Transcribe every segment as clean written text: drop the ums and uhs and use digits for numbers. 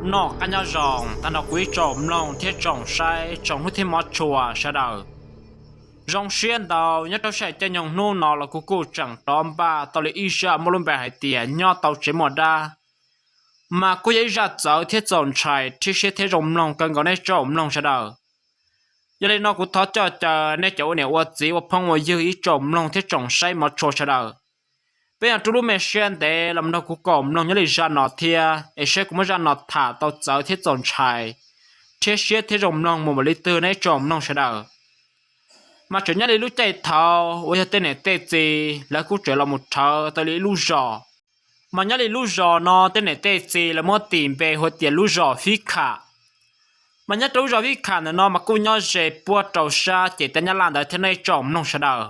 nọ cả nhà rồng ta nó quý trộm lòng thiết trồng sai trồng hút thêm mót chùa sa đầu rồng xuyên đầu nhất tao sẽ cho nhung nô nọ là cô chẳng tóm ba tao lấy isha mua luôn bè hải tiền nho tao chỉ một đa mà cô ấy ra chợ thiết trồng sai thiết sẽ thiết rồng lòng cần có này trộm lòng sa đầu giờ đây nó cũng thoát cho chờ này chỗ này qua chỉ qua phong qua dư ý trộm lòng thiết trồng sai mót chùa sa đầu bây giờ chúng mình xuyên để làm đâu cũng có lòng nhớ lại ra nọ thia ấy sẽ cũng ra nọ thả tao chợ thiết trồng sai thiết sẽ thiết rồng lòng một lít từ này trộm lòng sa đầu mà chủ nhà đi lúc chạy thầu, ôi tên này tên gì là cũng trở là một thợ tới lấy lúc giò, mà nhà đi lúc giò nó tên này tên gì là mua tiền về hoặc tiền lúc giò phi cả, mà nhà lúc giò phi cả nó mà cô nhau sẽ bua trâu sa chỉ tên nhà làm được thế này trộm nông sa đầu,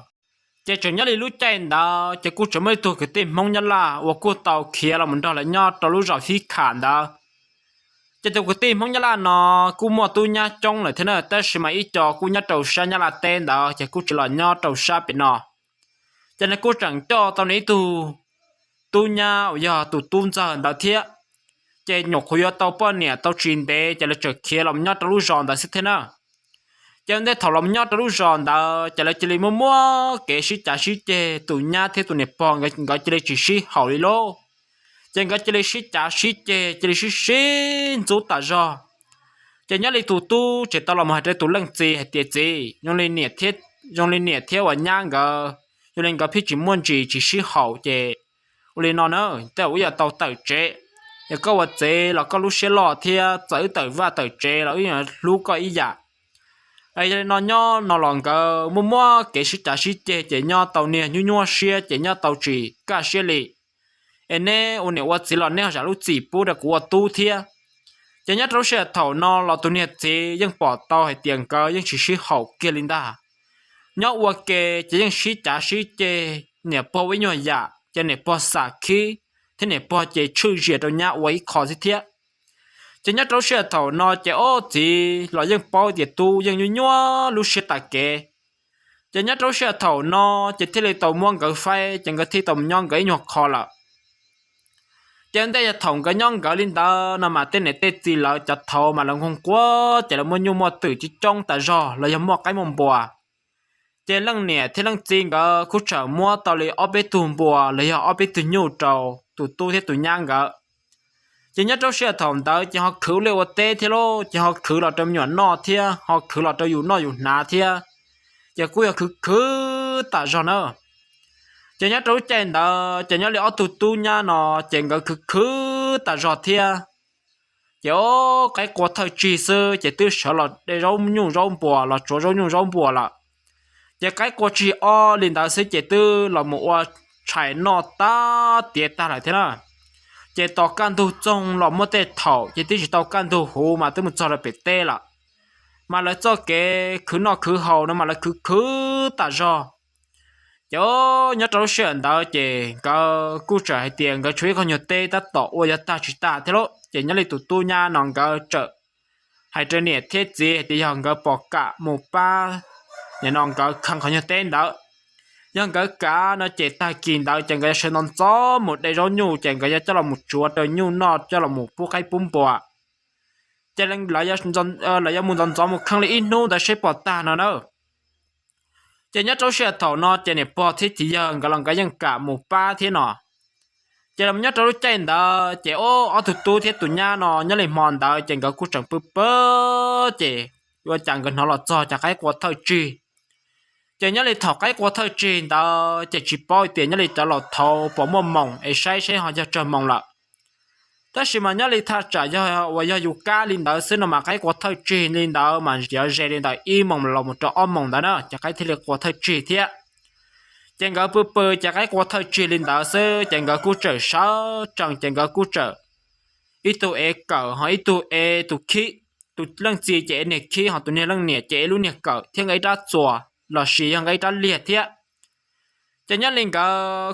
chỉ chủ nhà đi lúc chạy đó chỉ cô chuẩn bị tôi cái tiền mong nhà là, và cô tàu kia là mình đó là nhau trâu lúc giò phi cả đó. Chỉ tôi có tìm không nhớ là nó cú mua tôi nhá trong là thế nào ta sẽ mà ít cho cú nhá trầu sa nhá là tên đó chỉ cú chỉ là nhá trầu sa bên nó cho nên cú chẳng cho tao lấy tu nhá giờ tu tuôn ra đó thiệt chỉ nhục hồi tao bao nhiêu tao truyền để chỉ là trực kia làm nhá trầu giòn đó sẽ thế nào cho nên thầu làm nhá trầu giòn đó chỉ là chỉ là mua cái sĩ trả sĩ chế tu nhá thế tu này bao cái chỉ là chỉ sĩ hậu đi lô chẳng có chỉ là sĩ trả sĩ chế chỉ là sĩ xin chú ta ra chỉ nhớ lại tu chỉ tao làm hai trái tu lăng gì hay tiệt gì用来捏贴我娘个用来个皮只摸只是好的我来呢แต่我要到到这也个我这了个路些老天走到ว่า到这了因为路个一样ai nó nhỏ nó lòng cái mua cái sĩ trả sĩ chế chỉ nhỏ tàu nè nhu xe chỉ nhỏ tàu chỉ cả xe lì anh nè ôn nè chỉ là nè giả lúc chỉ bù được của tu thiê chỉ nhất lúc sẽ thầu nó là tu nè chỉ ยัง bỏ tao hay tiền cơ ยัง chỉ sĩ hậu kia linh đà nhớ qua kề chỉ ยัง sĩ trả sĩ chê nè bỏ với nhau giả chỉ nè bỏ xả khí thế nè bỏ chê chữ diệt đâu nhá với khó gì thiê chỉ nhất lúc sẽ thầu nó chỉ ô chỉ là ยัง bỏ tiền tu ยัง nhu lúc sẽ ta kề chỉ nhất lúc sẽ thầu nó chỉ thế là tàu muôn cái phai chẳng có thi tàu nhon cái nhọc khó là trên đây là thòng cái nhon gạo linh đó nó mà tên này tên gì là chặt thầu mà là không quá chỉ là mua nhu mua từ chỉ trong tại do là mua cái mồm bò trên lăng nè thế lăng chín cái khu chợ mua tàu lấy ở bên tùm bò lấy ở bên tùm nhu trầu tụ tu thế tụ nhang cái chỉ nhất trong xe thòng đó chỉ họ khử liệu tê thế lo chỉ họ khử là trong nhọn nọ thế họ khử là trongอยู่nọอยู่นาthế chỉ cúi là khử tại do nữa chỉ nhớ trâu chèn đó chỉ nhớ liệu tu nha nó chèn cái khứ ta giọt thia chỉ cái quả thời chỉ sơ chỉ tư sợ là để rau nhung rau bò là chỗ rau nhung rau bò là chỉ cái quả chỉ liền ta sẽ chỉ tư là một quả trái nọ ta tiệt ta lại thế nào chỉ tao can tu trông là một tết thầu chỉ tư chỉ tao can tu hồ mà tư một cho là bị tê là mà là cho cái khứ nọ khứ hậu nó mà là khứ ta giọt cho nhớ trâu sườn đó chị có cú trả tiền có chuối có nhiều tê ta tỏ ôi ta chỉ ta thế đó chị nhớ lại tụi tu nha nòng có chợ hay trên nè thiết gì thì hòng có bỏ cả một ba nhà nòng có không có nhiều tên đó nhưng có cả nó chị ta kín đó chẳng có sơn non gió một đầy rau nhu chẳng có cho là một chúa đời nhu nọ cho là một bút hay bún bò cho nên lại là muốn dọn gió một khang lấy ít nô đã xếp bỏ ta nó đâu chỉ nhất trong xe thầu nó chỉ này bỏ thiết thì giờ cái lòng cái dân cả một ba thế nọ chỉ làm nhất trong lúc chạy đó chỉ ở tụt tu thiết tụt nha nó nhớ lại mòn đó chỉ có cú chẳng bự bơ chỉ và chẳng cần nó là cho chả cái quả thời trì chỉ nhớ lại thầu cái quả thời trì đó chỉ bỏ tiền nhớ lại cho là thầu bỏ mồm mỏng ấy sai họ cho tròn mỏng lại ta chỉ mà nhớ lại thà trả cho và do cá lên đó xin mà cái quả thời trì lên đó mà giờ dễ lên đó im mỏng là một trò om mỏng đó nữa chả cái thì là quả thời trì thế chẳng có bự bự chả cái quả thời trì lên đó sơ chẳng có cú trở sao chẳng có cú trở ít tụ e cỡ họ ít tụ e tụ khí tụ lăng gì chế này khí họ tụ này lăng nè chế luôn nè cỡ thiên ấy đã chùa là gì hàng ấy đã liệt thế chỉ nhớ lên cái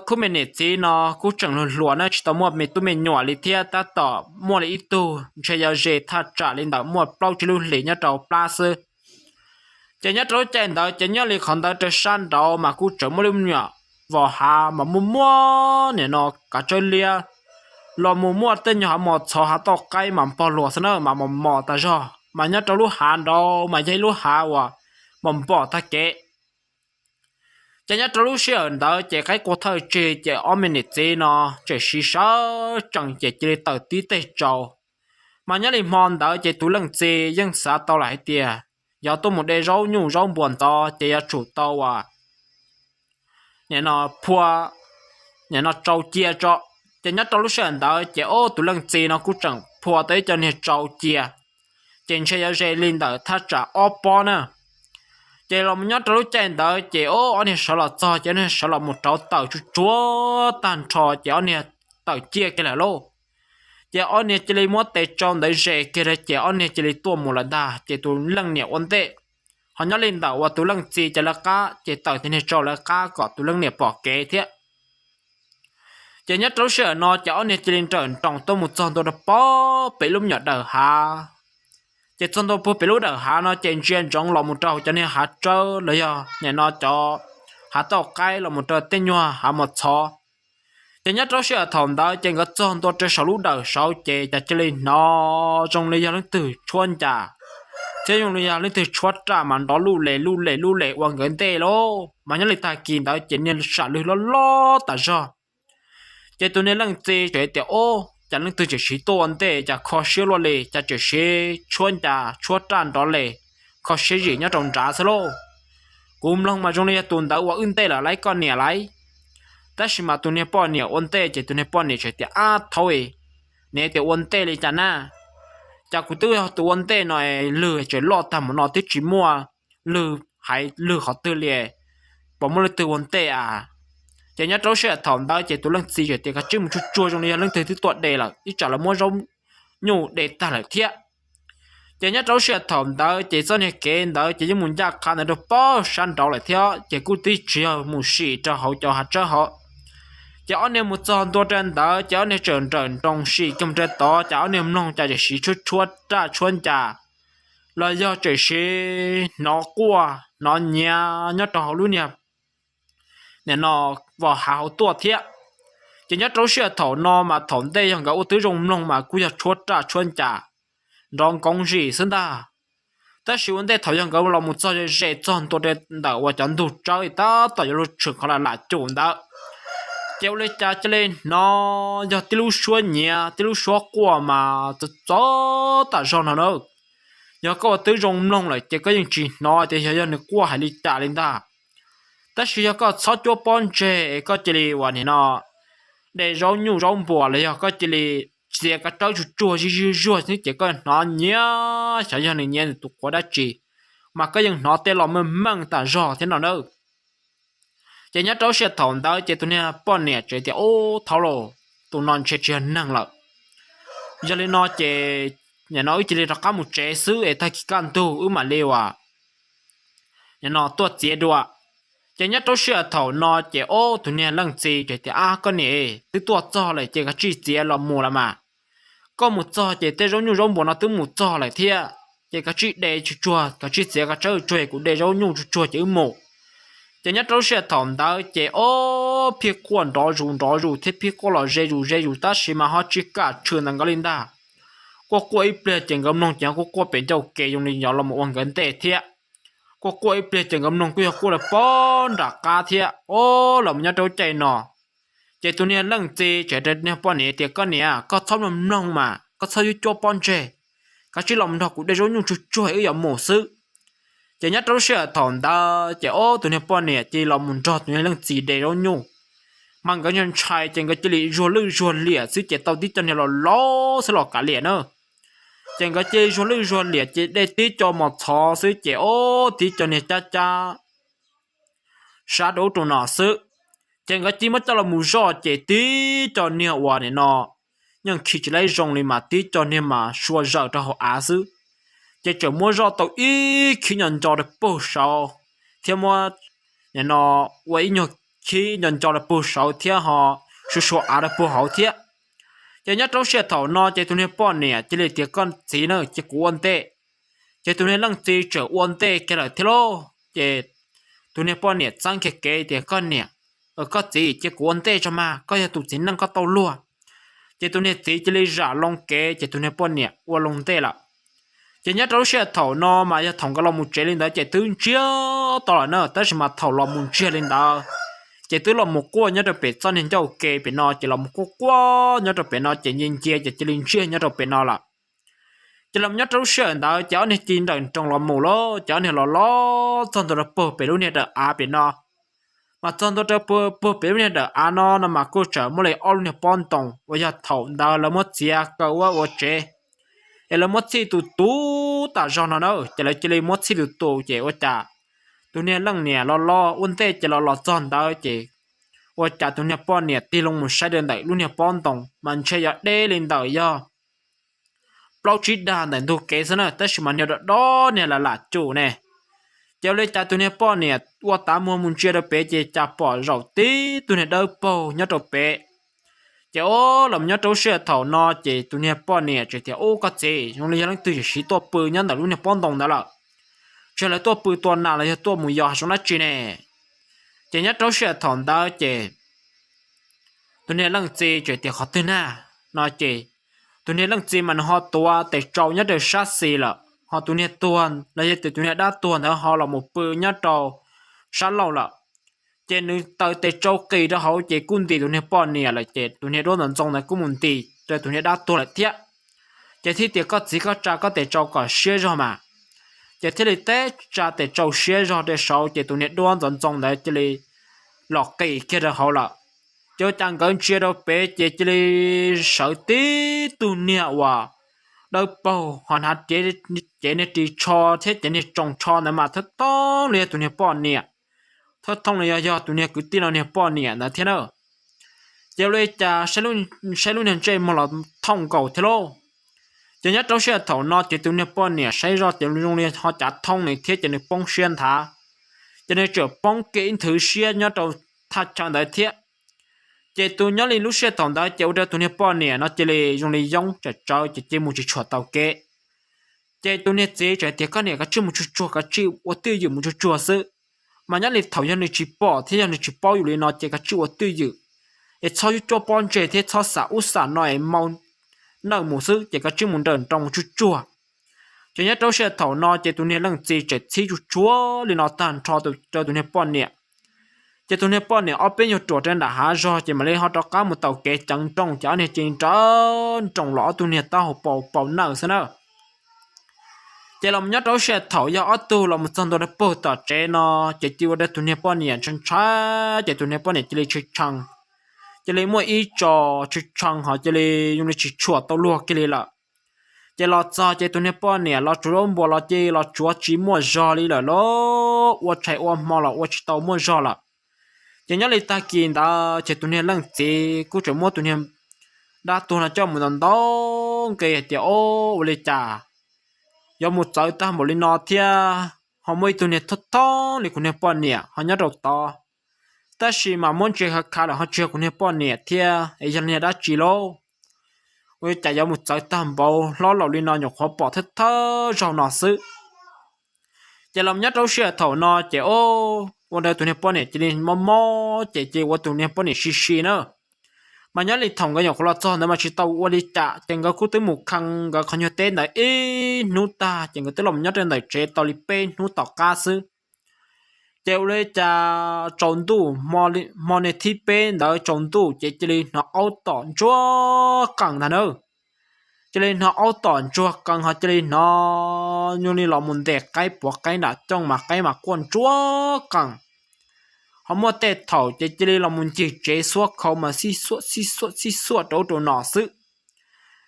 khu mình này chỉ nó cũng chẳng luôn nó chỉ tao mua mình tụi mình nhỏ lên thế ta tỏ mua lại ít tu chỉ giờ dễ ta trả lên đó mua bao nhiêu luôn lấy nhớ tàu plus chỉ nhớ trâu chèn đó chỉ nhớ lên còn đó trên sân đó mà cũng chẳng mua luôn nhỏ vào hà mà mua nè nó cả chơi lia lò mù mua tên nhỏ mò chó há tao cây mà bỏ lúa xin mà mò ta cho mà nhớ cho lúa hà đâu mà dây lúa hà wa mà bỏ ta kệ chỉ nhớ cho lúa xuyên đó chỉ cái cuộc thời chỉ ôm mình chỉ nó chỉ xí sao chẳng chỉ tờ tí tê trâu mà nhớ đi mòn đó chỉ tủ lăng chỉ nhưng sao tao lại tiền giờ tôi một đề rau nhung rau buồn to chỉ chủ tao nhà nó phua nhà nó trâu chia cho chỉ nhớ trâu lúc sáng đó chỉ ô tụi lần gì nó cũng chẳng phua tới cho nên trâu chia trên xe giờ dây lên đó thắt trả oppo nè chỉ lòng nhớ trâu lúc sáng đó chỉ ô anh sợ là cho chỉ nên sợ là một trâu tàu chúa tàn trò chỉ anh tàu chia cái là lô chỉ anh chỉ lấy một tệ trong đấy dễ cái là chỉ anh chỉ lấy tua một lần đã chỉ tụi lần nhiều ổn tệ họ nhớ lên đó và tụi lần gì chỉ là cá chỉ tàu thì nên trâu là cá có tụi lần nhiều bỏ kế thế chỉ nhất trâu sợ nó cho nên chỉ lên trần trong tôi một con tôi đã bỏ bị lúc nhặt đầu hà chỉ con tôi bị lúc đầu hà nó trên trên trong lòng một trâu cho nên hà trâu lấy nhà nó cho hà tàu cái là một trâu tên nhua hà một chó chỉ nhất trâu sợ thòng đó trên cái con tôi trên sáu lúc đầu sáu chỉ lên nó trong lấy nó từ chuan trà thế dùng lấy nó từ chuan trà mà đó lù lệ quăng gần tê lô mà nhớ lấy ta kín đó chỉ nên sợ lù lo ta cho chỉ tụi nên lăng gì chỉ tiểu ô chẳng lăng từ chỉ sĩ tô anh tê chả khó xíu lo lì chả chỉ sĩ chuan chả chuột tràn đó lì khó xíu gì nhá trồng trà sao lô cúm lăng mà trong này tuần đã qua ưng tê là lấy con nè lấy tất nhiên mà tụi nên bỏ nè ôn tê chỉ tụi nên bỏ nè chỉ tiểu thôi nè tiểu ôn tê lì chả na chả cụ tư tụi ôn tê này lừa chỉ lo tầm nó tí chỉ mua lừa hay lừa họ tư lìa bỏ mua từ ôn tê chỉ nhớ trâu sẽ thòng đó chỉ tụi lần gì chỉ cái chữ một chút chua trong này lần thứ tuột đề là ít trả là mua rau nhủ để ta lại thiệt chỉ nhớ trâu sẽ thòng đó chỉ cho này kén đó chỉ muốn ra khăn được bao san đầu lại theo chỉ cố tí chỉ một sĩ cho họ cho hạt cho họ chỉ anh em một tròn多chân đó chỉ anh em trần trong sĩ trong trên đó chỉ anh em nông chỉ sĩ chút chuột ra chuột trà là do chỉ sĩ nó qua nó nhà nhớ trâu luôn nhỉ nè nó vào hào tua thiệt chỉ nhớ trâu xe thầu nó mà thầu đây hàng gạo tứ rồng nông mà cúi chuột ra chuột trà rong công gì xin ta ta sử dụng đây thầu hàng gạo là một số dễ chọn tôi đây đào và chọn đủ trái ta tại lúc trước họ là chủ đó kéo lên cha cho lên nó giờ tiêu xua nhẹ tiêu xua qua mà cho ta cho nó đâu giờ có tứ rồng nông lại chỉ có những gì nó thì giờ nó qua hay đi trả lên ta ta chỉ có sáu chỗ bón chè có chỉ làวันนี้เนาะđể rau nhũ rau bòเลยcó chỉ là chỉ cái trâu chua chua thì chỉ có nó nhớ sao giờ này nhớ tụi có đã chỉ mà cái những nó tên là mình mang ta rõ thế nào đâu chỉ nhớ trâu sẽ thòng đó chỉ tụi này bón nè chỉ thì ô tháo rồi tụi non chỉ năng lợi giờ lên nó chỉ nhà nó chỉ là có một chế sứ để thay can tu mà liều nhà nó tuột chế đùa chỉ nhất tôi sẽ thầu nó chỉ ô tụi này lăng gì chỉ thì con này từ tua cho lại chỉ cái chi chế là mù là mà có một cho chỉ tới giống như giống bọn nó từ một cho lại thiệt chỉ cái chi để chua cái chi chế cái chơi chơi cũng để giống như chua chữ mù chỉ nhất tôi sẽ thầu đó chỉ ô phía quan đó rủ thế phía quan là dễ rủ ta chỉ mà họ chỉ cả trường năng cái linh ta có quay bè chẳng gầm nông chẳng có bên châu kề dùng linh nhỏ là một quan gần tệ thiệt có quay bè chẳng gầm nông cứ có là bón đặc cá thiệt ô làm nhá trâu chạy nọ chạy tụi này lăng gì chạy đến nhà bón này thì con này có thóc làm nông mà có sao cho bón chạy cái chỉ làm đó cũng để rồi nhung chuối ở dạng mổ sư chạy nhá trâu sẽ thòng ta chạy ô tụi này bón này chỉ làm muốn cho tụi này lăng gì để rồi nhung mang cái nhân trai trên cái chỉ lì ruột lìa chứ chạy tàu tí cho này là ló sẽ lọt cả lìa nữa chẳng có chơi ruột lìa chỉ để tí cho một thọ chứ chạy ô tí cho này cha sát đấu trong nọ sự chẳng có chỉ mất cho là mù gió chạy tí cho nhiều quả này nọ nhưng khi chỉ lấy rong lên mà tí cho nên mà xua giờ cho họ á chứ chạy chờ mua gió tàu ít khi nhận cho được bổ sầu theo mua nhà nọ vậy nhiều khi nhận cho được bổ sầu theo họ xua á được bổ hậu theo chạy nhất trong xe thầu nọ chạy tụi này bọn nè chỉ lấy tiền con gì nữa chạy của ôn tệ chạy tụi này lăng gì chờ ôn tệ cái là thế lo chạy tụi này bọn nè sang cái tiền con nè ở có gì chạy của ôn tệ cho mà có nhà tụi chính năng có tàu lúa chỉ tụi này tí chỉ lấy giả long kế chỉ tụi này bọn nè qua long tê là chỉ nhớ đâu sẽ thầu nó mà giờ thằng cái lòng một chế lên đó chỉ tương chia tao là nó tới mà thầu lòng một chia lên đó chỉ tứ lòng một qua nhớ được biệt cho nên cho ok biệt nó chỉ lòng một qua nhớ được biệt nó chỉ nhìn chia chỉ lên chia nhớ được biệt nó là chỉ làm nhất trâu sơn đó cháu này chín đằng trong lòng mù lo cháu này lo trong đó bơ bể luôn này đỡ à bể nó mà trong đó bơ bể luôn này đỡ à nó mà cô trở mua lại all này bon tông bây giờ thầu đó là mất chia cầu quá ô chế là mất chi tụ ta cho nó đâu chỉ là mất chi tụ chế ô chả tụi này lăng nè lo ôn tê chỉ lo trong đó chế ô chả tụi này bon nè ti lông một sai đơn đại luôn này bon tông mình chơi giờ đê lên đời do bao chí đa để thu kế xong rồi tất mà nhiều đó nè là chủ nè cháu lấy cha tụi nè bỏ nè qua tám mua muốn chia được bé chỉ cha bỏ rau tí tụi nè đâu bỏ nhớ được bé cháu làm nhớ cháu sẽ thầu nó chỉ tụi nè bỏ nè chỉ thì ô cái gì chúng lấy những từ chỉ to bự nhớ là lúc nè bỏ đồng đó là chỉ là to bự to nào là to mùi giò xuống nó chỉ nè chỉ nhớ cháu sẽ thầu đó chỉ tụi nè lăng gì chỉ thì khó tin à nó chỉ tụi này lần gì mà họ tua để trâu nhất để sát xì là họ tụi này tuần là gì tụi này đã tuần đó họ là một bự nhất trâu sát lâu là trên núi tới để trâu kỳ đó họ chỉ cung tì tụi này bỏ nè là chỉ tụi này đôi lần trong này cũng muốn tì rồi tụi này đã tuần lại tiếc chỉ thì tiếc có chỉ có cha có để trâu có xe rồi mà chỉ thì để cha để trâu xe rồi để sau chỉ tụi này đôi lần trong này chỉ là lọt kỳ kia đó họ là cho chẳng cần chia đâu bé chỉ sợ tí tu nia và đâu bao hoàn hạt chế này chỉ cho thế chế này trồng cho này mà thất to này tu nia bỏ nia thất thông này do tu nia cứ tin là nia bỏ nia là thế nào giờ đây cha sẽ luôn nhận chơi một là thông cầu thế lo chỉ nhất trong xe thầu nó chỉ tu nia bỏ nia xảy ra chỉ luôn nia họ chặt thông này thế chế này bông xuyên thả chế này trở bông kỹ thử xuyên nhất trong thắt chặt đấy thế chỉ tụi nhớ lên lúc xe thòng đó chỉ ở tụi này bỏ nè nó chỉ là dùng để giống chỉ một chút chuột tàu kế chỉ tụi này chỉ thì cái này cái chỉ một chút chuột cái chỉ ở tiêu dự một chút chuột sự mà nhớ lên thầu nhớ lên chỉ bỏ thì nhớ lên chỉ bỏอยู่เลยnó chỉ cái chỉ ở tiêu dự để cho cho bọn trẻ thì cho xã út xã nói mau nợ một sự chỉ cái chỉ muốn đờn trong một chút chuột chỉ nhớ trong xe thầu nó chỉ tụi này lần chỉ chút chuột lên nó tàn cho tụi này bỏ nè chỉ tụi này bỏ nè ở bên nhiều chỗ trên đã há rồi chỉ mà lấy họ cho cá một tàu kế trắng trong cháo này trên trong lọ tụi này tao bảo nợ xem nào chỉ làm nhất đó sẽ thầu do ở tu là một trong đó bỏ tờ chế nó chỉ tiêu để tụi này bỏ nè chân trái chỉ tụi này bỏ nè chỉ lấy chỉ trăng chỉ lấy mỗi ít trò chỉ trăng họ chỉ lấy dùng để chỉ chuột tao luộc cái này là chỉ lo cho chỉ tụi này bỏ nè lo chủ động bỏ lo chỉ lo chúa chỉ mua giò đi là lo uất chạy uất mò là uất tàu mua giò là chỉ nhớ lấy ta kiên ta chỉ tụi này lăng chỉ cứ chỉ mua tụi này đã tụi nó cho một lần đó cái thì ô lấy trả do một giờ ta một lần nọ thia họ mới tụi này thất thó lấy tụi này bỏ nè họ nhớ đầu to ta chỉ mà muốn chơi khá là họ chơi tụi này bỏ nè thia ấy cho nên đã chỉ lô ôi trả do một giờ ta bao lo lầu lên nọ nhục họ bỏ thất thó rồi nọ sự chỉ làm nhất đâu sẽ thầu nọ chỉ ôวันเดียวตัวนี้ป้อนเนี่ยจะเรียนมอเจว่าตัวนี้ป้อนเนี่ยชีเนอะมันยันเลยทำกันอย่างคนละจ้อนแต่มาชิตาววันนี้จะจังก็คู่ตัวหมู่คังก็ขยันเต้นไหนนู้ตาจังก็ตัวลมยัดเต้นไหนเจตอลิเป้นู้ต่อกาซื้อเจ้าเลยจะจนตู้มอเนี่ยที่เป็นเดี๋ยวจนตู้เจเลยnóเอาตอนจั่วกังนั่นเนอะเจเลยnóเอาตอนจั่วกังเขาเจเลยnó nhưนี่เรามุ่งเด็กไก่ปวกไก่หนาจ้องมาไก่มากวนจั่วกังเขาหมดแต่เถ่าเจเลยเรามุ่งเจสวกเขามาซีสวดตัวหน่อซื้อ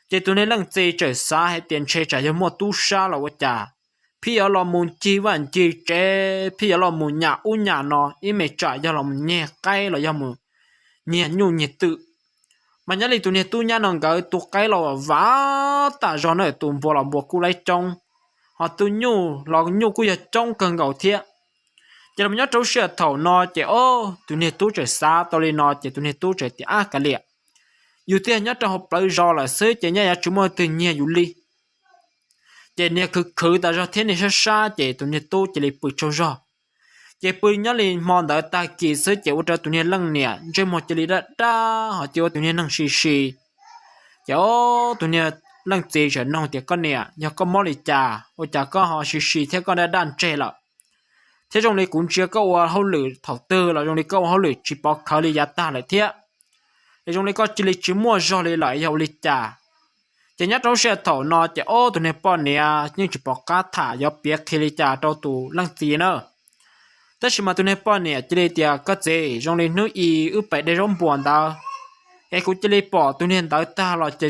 เจตัวนี้เรื่องเจสาให้เตียนเชจ่ายหมดตู้ชาเราว่าจ่าพี่เอาเรามุ่งจีวันจีเจพี่เอาเรามุ่งหยาอุ่นหยาเนาะอีเมจ่ายเรามุ่งเนี่ยไก่เราอย่ามุ่งเนี่ยยุ่งเนี่ยตื่มันยันเลยตัวเนี่ยตู้เนี่ยน้องก็ตัวไก่เราว้าตาจอนเลยตัวบัวเราบัวกูไล่จงhọ tu nhu lò nhu cũng giờ trong cần gạo thiệt chỉ là nhớ trâu sữa thầu nọ chỉ ô tu này tu trời xa tao lên nọ chỉ tu này tu trời thì cả liệt dù tiền nhớ trâu học lấy do là sớm chỉ nhớ chúng moi từ nhẹ dù li chỉ nhớ cứ ta cho thế này xa chỉ tu này tu chỉ lấy bự trâu do chỉ bự nhớ lên mòn đỡ ta kỳ sớm chỉ u trâu tu này lăng nè trên một chỉ lấy đã họ chỉ tu này năng xì cháu tụi nè lần gì cho nông thì con nè nhớ có món lì trà ôi trà có họ xì thế con đã đan chê了thế trong này cũng chưa có hậu lử thầu tư là trong này có hậu lử chỉ bảo khởi lì giá ta lại thế thế trong này có chỉ lì chỉ mua rồi lì lại hậu lì trà chỉ nhớ trong xe thầu nó chỉ ô tụi nè bọn nè nhưng chỉ bảo cá thả do biết khi lì trà đâu tụ lần gì nữa tất nhiên mà tụi nè bọn nè chỉ lì tiệt có gì trong này nước y ướp phải để rong buồn đâu ai cũng chỉ lì bỏ tụi nè tới ta là chỉ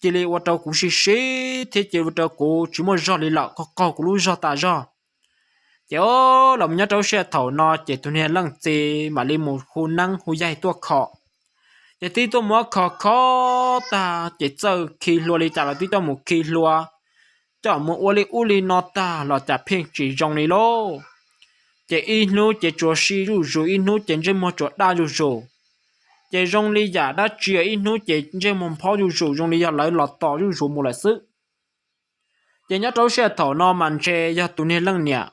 chỉ lì ở đâu cũng xí thế chỉ ở đâu cũng chỉ mua rồi lì lọ có cũng lú rồi ta rồi cháu lòng nhớ cháu xe thầu nó chỉ tụi nè lăng gì mà đi một khu năng khu dây tua khó chỉ tí tôi mua khó ta chỉ chờ khi lúa đi trả là tí tôi một khi lúa cho một ô li nó ta là trả phiên chỉ trong này lô chỉ in nô chỉ cho xí rồi in nô chỉ trên một chỗ đa rồi chỉ trong này giả đã chỉ in nô chỉ trên một pháo rồi trong này giả lại lọt tỏ rồi một lại sức chỉ nhớ cháu xe thầu nó màn che cho tụi nè lăng nhẹ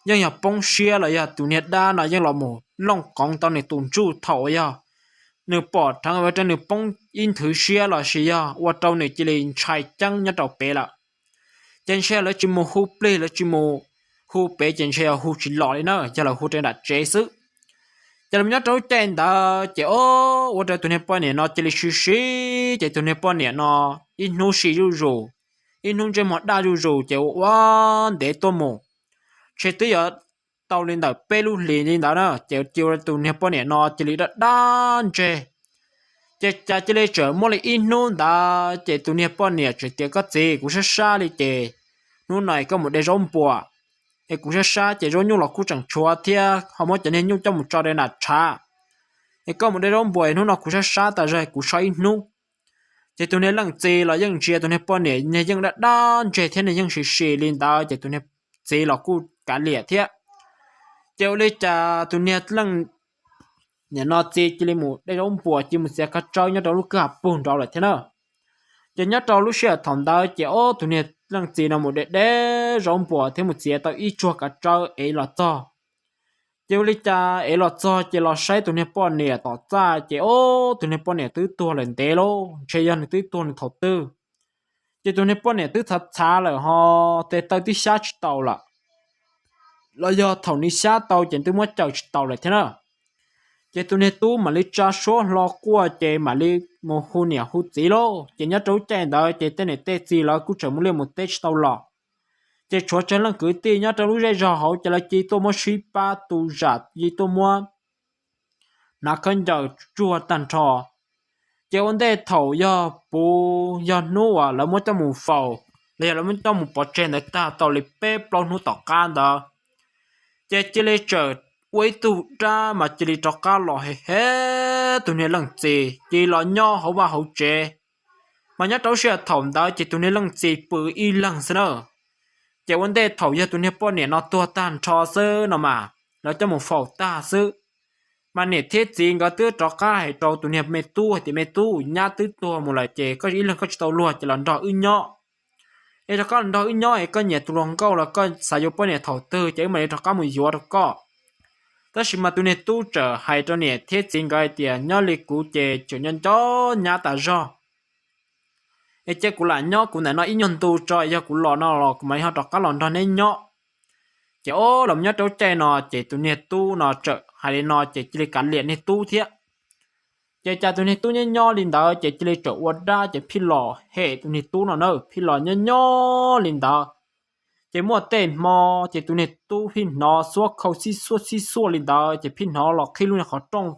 nhưng nhà bông xe là ya tụi nhiệt đa làยัง là một long con tao này tụi chú thầu ya nếu bỏ thằng ở trên nếu bông in thử xe là gì ya và tao này chỉ là chạy trắng nhá tao bé là trên xe là chỉ một khu play là chỉ một khu bé trên xe khu chỉ lọ nữa cho là khu trên đặt chế sức cho nên nhá tao trên đó chỉ ô và tụi nhiệt bao này nó chỉ là xí chỉ tụi nhiệt bao này nó in nô xí rồi in nô trên một đa rồi chỉ quá để tôi một chỉ tới giờ tàu lên đảo Peru liền lên đảo đó chiều tụi nè bọn nè nó chỉ là đan chè chỉ là chở mua lại in nôn đã chỉ tụi nè bọn nè chỉ tiếc cái gì cũng sẽ xa đi chè nôn này có một đề rong bùa thì cũng sẽ xa chỉ rong nhung là cũng chẳng chua thia họ mới cho nên nhung trong một trò đây là cha thì có một đề rong bùa nôn nó cũng sẽ xa tại rồi cũng sai nôn chỉ tụi nè lăng chè là những chè tụi nè bọn nè những đã đan chè thế này những sự lên đảo chỉ tụi nè chè là cũng cả liệt thế cháu lấy cha tụi nè lăng nhà nó chỉ lấy một đây ông bùa chỉ một xe cắt trâu nhớ đâu lúc gặp buồn đâu lại thế nào chỉ nhớ đâu lúc xe thằng đó cháu tụi nè lăng chỉ là một để ông bùa thêm một xe tao ít chua cắt trâu ấy là to cháu lấy cha ấy là to chỉ là sai tụi nè bọn nè tỏ ra cháu tụi nè bọn nè tứ tua lên té lô chơi dân tứ tua lên thầu tư chỉ tụi nè bọn nè tứ thật xa rồi họ té tao tí sát tàu là do thầu ní xa tàu chẳng tôi muốn chờ tàu lại thế nào chỉ tôi nên tu mà lấy cha số lo qua chỉ mà lấy một khu nhà khu gì lô chỉ nhớ trâu chèn đó chỉ tên này tên gì là cũng chẳng muốn lấy một tên tàu lọ chỉ cho chân là cứ tiền nhớ trâu lúc ra giờ họ chỉ là chỉ tôi muốn suy ba tu giả chỉ tôi muốn nãy khẩn giờ chùa tàn trò chỉ vấn đề thầu do bù do nô là muốn cho một phẩu đây là muốn cho một bộ chèn để ta tàu lấy bếp lo nô tỏ can đó chỉ lấy chờ quay tụ ra mà chỉ lấy cho cá lò hết tụi này lần gì chỉ lò nho hậu ba hậu chế mà nhớ cháu sẽ thòng đó chỉ tụi này lần gì bự y lần xí nữa chỉ vấn đề thầu cho tụi này bọn này nó tua tan cho sơ nó mà nó cho một phẩu ta sơ mà nè thiết gì có tứ cho cá hay cho tụi này mê tu nhá tứ tua một lại chế có ý là có tàu lùa chỉ lần đó ư nhỏ ấy cho con đó nhỏ ấy con nhẹ tụi lòng câu là con xài vô bọn này thầu tư chỉ mà để cho cá mùi gió được có tất nhiên mà tụi này tu trở hay cho này thiết chính cái tiền nhỏ lịch cụ chế chủ nhân cho nhà ta do ấy chứ cũng là nhỏ cũng là nó ít nhân tu cho giờ cũng lò nó lò cũng mấy họ cho cá lòn đó nên nhỏ chỉ ô làm nhỏ cháu chơi nó chỉ tụi này tu nó trở hay nó chỉ chỉ cản liền này tu thiệt chỉ cha tụi này tu nhỏ liền đó chỉ trở qua ra chỉ phi lò hệ tụi này tu nó nữa phi lò nhỏ liền đó chỉ mua tên mò chỉ tụi này tu phi nó suốt khâu xí xua liền đó chỉ phi nó lọt khi luôn là khó trông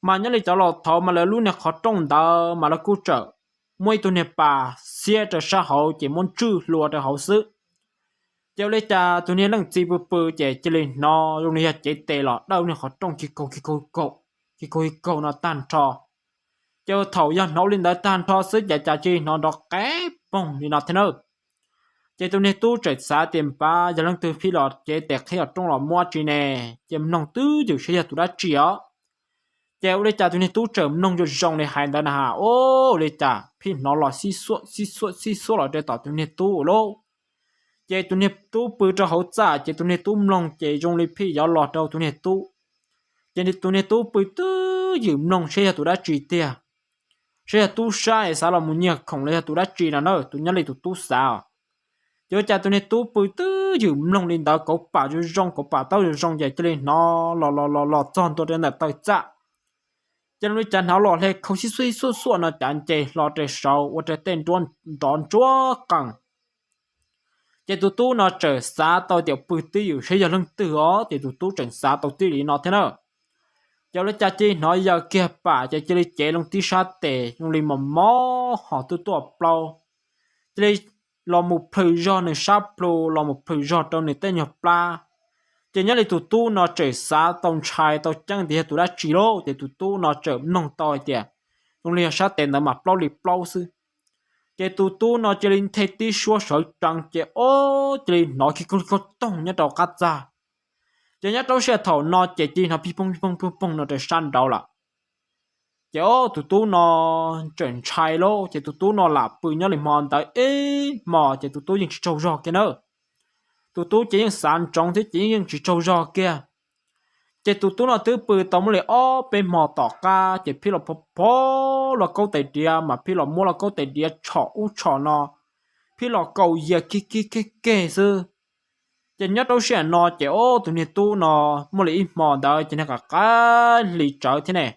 mà nhớ lại cháu lọt thọ mà là luôn là khó trông đó mà là cú trở mỗi tụi này bà xe trở xã hội chỉ muốn trừ lùa trở hậu sự cháu lấy cha tụi này lần chỉ bự chỉ lên nó luôn là chỉ tệ lọt đâu là khó trông chỉ câu nó tan trò cháu thầu do nó lên đó tan trò sức cha chi nó đọc cái bông thì nó thế nào chỉ tụi này tu chạy xa tiền ba giờ lần từ phi lọt chỉ tẹt khi ở trong lò mua chi nè chỉ nông tứ dù sẽ tụi đã chỉ ó chỉ ở đây cha tụi này tu trở nông dù rong này hay đó nà ô đây cha phi nó lò xí suốt lò để tỏ tụi này tu lô chỉ tụi này tu bự cho hậu trả chỉ tụi này tu nông chỉ trong này phi giáo lọt đâu tụi này tu chỉ tụi này tu bự tứ dù nông sẽ tụi đã chỉ tiền sẽ tu sai sao là muốn nhớ không lấy tu đã chỉ là nó tu nhớ lấy tu sao giờ cha tu này tu bự tư dù nông lên đó có bà dù rong có bà tao dù rong vậy cho nên nó lò tròn tôi đến là tao cha cho nên cha nó lò lên không suy suy nó chẳng chê lò trời sầu và trời tên đón chúa cẳng chỉ tu nó trở xa tao tiểu bự tư dù sẽ giờ lưng từ đó thì tu trở xa tao tư lý nó thế nào giờ lấy cha chi nói giờ kia bà cho chỉ lấy chế lông tí sát tệ lông lì mò họ tu bao chỉ lấy lo một thời gian này sắp pro lo một thời gian trong này tên nhập pla chỉ nhớ là tu nó trở xa tông trai tao chẳng thì tụi đã chỉ lô thì tu nó trở nông to kìa lông lì sát tệ nó mà plau sư chỉ tu nó chỉ linh thấy tí xua sở trăng chỉ ô chỉ nó khi con tông nhớ đầu cắt ra chỉ nhớ đâu sẽ thầu nó chỉ nó pi pong nó để san đầu là chỉ ô tu nó chuyển trái lô chỉ tu nó là bự nhớ liền mòn tới ê mò chỉ tu những trâu rò kia nữa tu chỉ những sản trong thế chỉ những trâu rò kia chỉ tu nó tứ bự tao mới ô bên mò tỏ ca chỉ phi là po là câu tây địa mà phi là mua là câu tây địa chọ nó phi là câu gì kia sư chỉ nhớ đâu sẽ nó chỉ ô tụi này tu nó mua lấy mò đó chỉ là cả lì trở thế này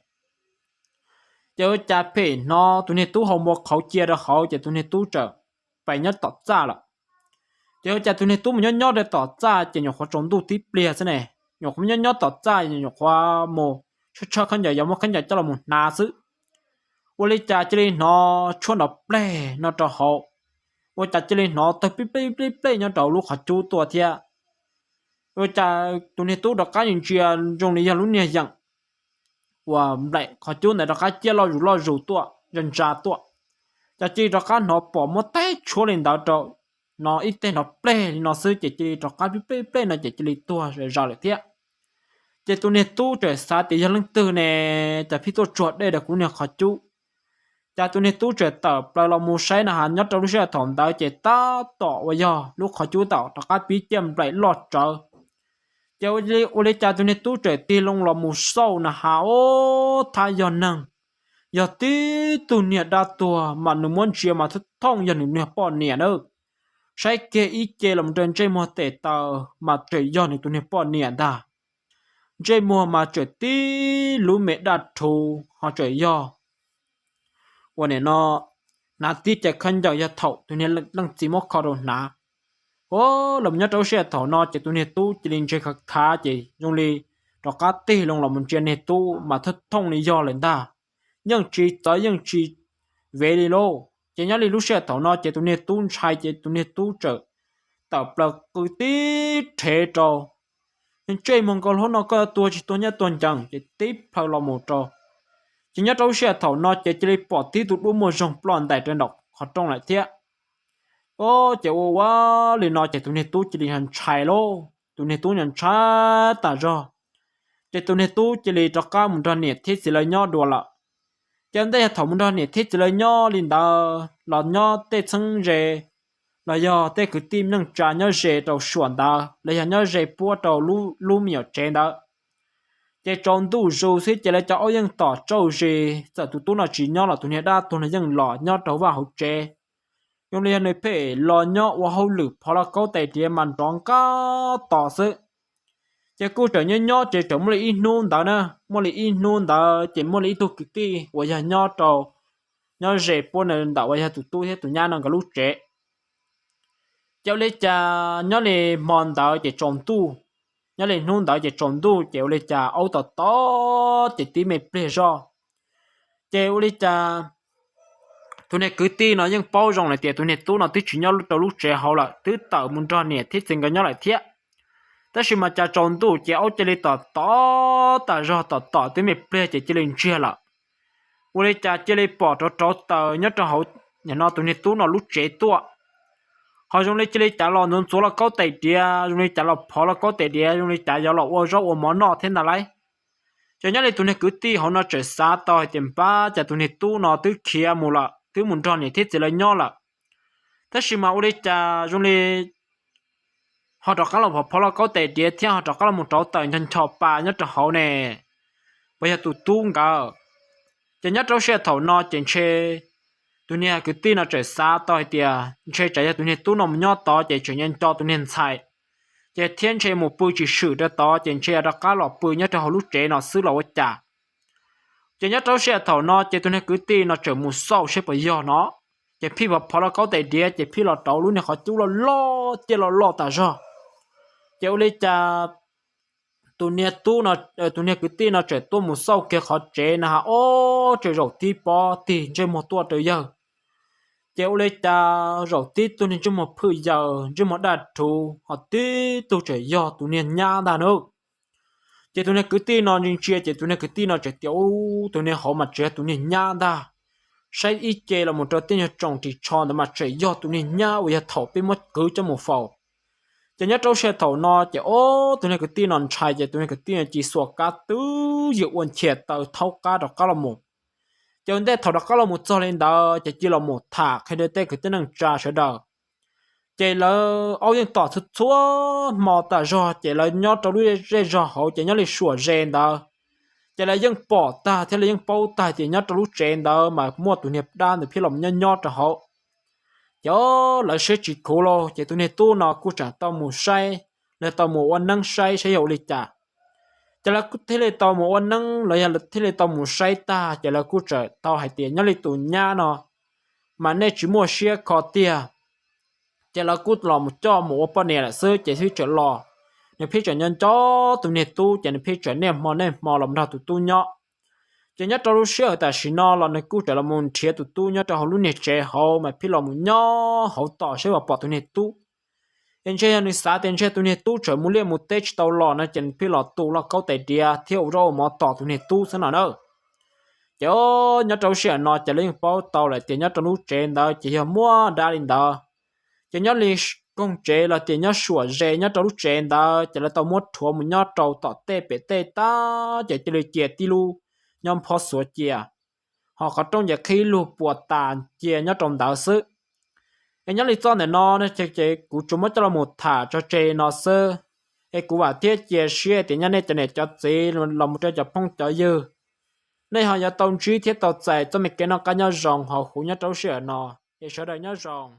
giờ cha phê nó tụi này tu học một khẩu chia ra khẩu chỉ tụi này tu trở phải nhớ tọt ra là giờ cha tụi này tu mình nhớ để tọt ra chỉ nhọc khóa trống tu tiếp bia thế này nhọc mình nhớ tọt ra nhọc khóa mồ cho khán giả giống một khán giả cho là một ná sự ô lấy cha chỉ nó cho nó ple nó cho họ ô cha chỉ nó tới ple nhớ đầu lúc họ chú tua thia ô cha tụi này tu được cái những chuyện trong này lúc này rằng và lại họ chú này đó cái chia lo rủ tua人渣tua cho chỉ đó cái nó bỏ một tay chúa lên đó cho nó ít tên nó ple nó sư chỉ đó cái ple nó chỉ tua rồi ra lại thế chỉ tụi này tu trở xa thì dân lưng từ này chỉ phi tôi chuột đây là cũng nhà họ chú cho tụi này tu trở tập là một sai là hắn nhất trong lúc sẽ thòng đó chỉ ta tỏ bây giờ lúc họ chú tỏ đó cái bí chém lại lọt trở giờ ô cha tụi này tu trẻ ti long là một sâu na hao thay giờ năng giờ tí tụi này đa tua mà nó muốn chia mà thất thông giờ nó bỏ nè đâu sai kia ít chơi làm trên chơi mua tệ tờ mà chơi giờ này tụi này bỏ nè đa chơi mua mà chơi tí lũ mẹ đặt thù họ chơi giờวันนี้เนาะนาที่จะขันจะยาเท่าตัวนี้ลังจีมอกคาโรนาโอ้ลำยัดเอาเสียเท่าเนาะจะตัวนี้ตู้จะลิงเช็คขาจะยงลีดอกกาตีลงลำมันเจนตู้มาทัดท่องในย่อเลยด้ายังจีต่อยังจีเวลิโลจะยัดลีลูเสียเท่าเนาะจะตัวนี้ตู้ชายจะตัวนี้ตู้เจอแต่ปลักกุตีเทโจยังใจมองก็ล้นเนาะก็ตัวจีตัวเนี้ยตัวจังจะตีพลังหมดโจchỉ nhớ đâu sẽ thầu nó chỉ bỏ tí tụt đu một dòng plon tại trên đọc họ trong lại thế ô chỉ quá liền nó chỉ tụi này tu chỉ hành chạy lô tụi này tu nhận chạy ta rồi chỉ tụi này tu chỉ cho cả một đoàn nhiệt thiết chỉ lấy nhau đùa lợ chẳng đây thầu một đoàn nhiệt thiết chỉ lấy nhau liền đó là nhau tê chân rề là do tê cứ tim nâng trả nhau rề đầu xuẩn đó là nhau rề bua đầu lu miểu trên đó cái trong tu rồi sẽ chỉ là cho ông dân tỏ trâu gì giờ tụi nó chỉ nhau là tụi này đa tụi này dân lọ nhau đầu vào hậu tre用嚟呢譬如落nhau và hậu lực hoặc là câu tài tiền mình đón cá tỏ sự chỉ cô trở nhau nhau chỉ chống lại in nôn đó nè mua lại in nôn đó chỉ mua lại tu kịch đi và giờ nhau trâu nhau dễ buôn này đó và giờ tụi tôi hết tụi nhau nó có lúc trẻ cháu lấy cha nhau lại mòn đó chỉ trồng tu nhớ lên nôn đó chỉ trồng tu chịu lấy cha ô tô to chỉ tí mệt bể rồi chịu lấy cha tụi này cứ tí nó nhưng bao rong này tiền tụi này tu nó tí chỉ nhau lúc đầu lúc trẻ hậu là tứ tạo muốn cho nè thiết sinh cái nhau lại thiếtแต่是มาจะจงตู้เจ้าจะเลยต่อแต่รอต่อที่ไม่เปลี่ยนจะเลยเชื่อละวันนี้จะเลยปอดต่อเนี่ยจะเขาเนี่ยนอตัวนี้ตู้นอลุเจตัวเขาตรงนี้จะเลยจะรอนนตัวละก็แต่เดียตรงนี้จะรอพอละก็แต่เดียตรงนี้จะรอว่าเราว่ามันนอเท่านั้นไรจะเนี่ยเลยตัวนี้คือตีเขานอจะซาต่อเต็มป้าจะตัวนี้ตู้นอตื้อเขียมูละตื้อมุนจอนี่ที่จะเลยย่อละแต่是มาวันนี้จะตรงนี้họ đọc các là họ là có thể địa theo họ đọc các là một cháu tận nhân chọc bà nhất là họ nè bây giờ tụi tung cả chỉ nhất trâu xe thầu nó chỉ chơi tụi này cứ tin nó chơi xa tỏi tiệt chơi chạy tụi này tụi nó nhớ to chỉ chuyển nhân cho tụi này xài chỉ thiên chơi một bữa chỉ sử đó to chỉ chơi đó cá lọ bữa nhất cho lúc trẻ nó xứ lọ chả chỉ nhất trâu xe thầu nó chỉ tụi này cứ tin nó chơi một sau sẽ phải do nó chỉ phi vào phá nó có thể đĩa chỉ phi là trâu lúc này họ chú là chỉ là lo ta ra chỉ lấy cha tụi này cứ tin nó chơi tôi một sau kia họ chơi nè ô chơi rồi tí bỏ tí chơi một tua tới giờ kéo lấy ta rồi tí tụi này chơi một phơi giờ chơi một đạt thù họ tí tụi chơi giờ tụi này nhá đàn nữa chỉ tụi này cứ tin nó nhưng chia chỉ tụi này cứ tin nó chơi tiêu tụi này họ mà chơi tụi này nhá đà sai ít chơi là một trò tin trồng thì tròn để mà chơi giờ tụi này nhá bây giờ thầu bị mất cứ cho một phẩu chỉ nhớ trâu xe thầu nó chỉ ô tụi này cái tin non chạy chỉ tụi này cái tin chỉ sủa cá tứ dự uốn chẹt tàu thâu cá đọc cá là một chỉ vấn đề thầu đọc cá là một cho lên đó chỉ là một thả hay để cái tin năng trả sẽ đó chỉ là ao yên tỏ thật chúa mò ta do chỉ là nhớ trâu đuôi dê do hậu chỉ nhớ là sủa rèn đó chỉ là dân bỏ ta thế là dân bao ta chỉ nhớ trâu đuôi rèn đó mà mua tụi này đan để phía lòng nhớ cho họ cho lại sẽ chỉ cố lo chỉ tụi này tu nó cũng trả tao một say là tao một anh năng say sẽ hiểu lịch trả chỉ là cứ thế là tao một anh năng lại là thế là tao một say ta chỉ là cũng trả tao hay tiền nhớ lịch tụi nha nó mà nên chỉ mua xe khó tiền chỉ là cũng lo một cho một bao này là sơ chỉ thấy trở lo nếu phía trở nhân cho tụi này tu chỉ nên phía trở nên mò làm nào tụi tu nhỏ chỉ nhớ trâu xưa tại xin nó là này cú trở là muốn chia tụi tu nhớ trâu lúc này trẻ hậu mà phi lòng muốn nhỏ hậu tỏ sẽ vào bỏ tụi này tu anh chơi anh xã anh chơi tụi này tu trở muốn liên một tết tàu lò nó chẳng phi lò tu là câu tài địa thiếu rau mà tỏ tụi này tu thế nào nữa chứ nhớ trâu xưa nó chỉ lên bao tàu lại tiền nhớ trâu lúc trẻ đó chỉ là mua đa lên đó chỉ nhớ li công trẻ là tiền nhớ sủa rẻ nhớ trâu lúc trẻ đó chỉ là tàu mua thua một nhớ trâu tỏ tê bể tê ta chỉ là chia ti lu nhóm phó số chia họ có trong giờ khi lụp bùa tàn chia nhớ trong đạo sư em nhớ lý do này nó chế cú chúng mới cho là một thả cho chế nó sơ em cú bảo thiết chia sẻ thì nhớ này cho này cho chế là một cho phong cho dư nên họ giờ tông trí thiết tàu chạy cho mấy cái nó cá nhau rồng họ cũng nhớ trâu sữa nó để sau đó nhớ rồng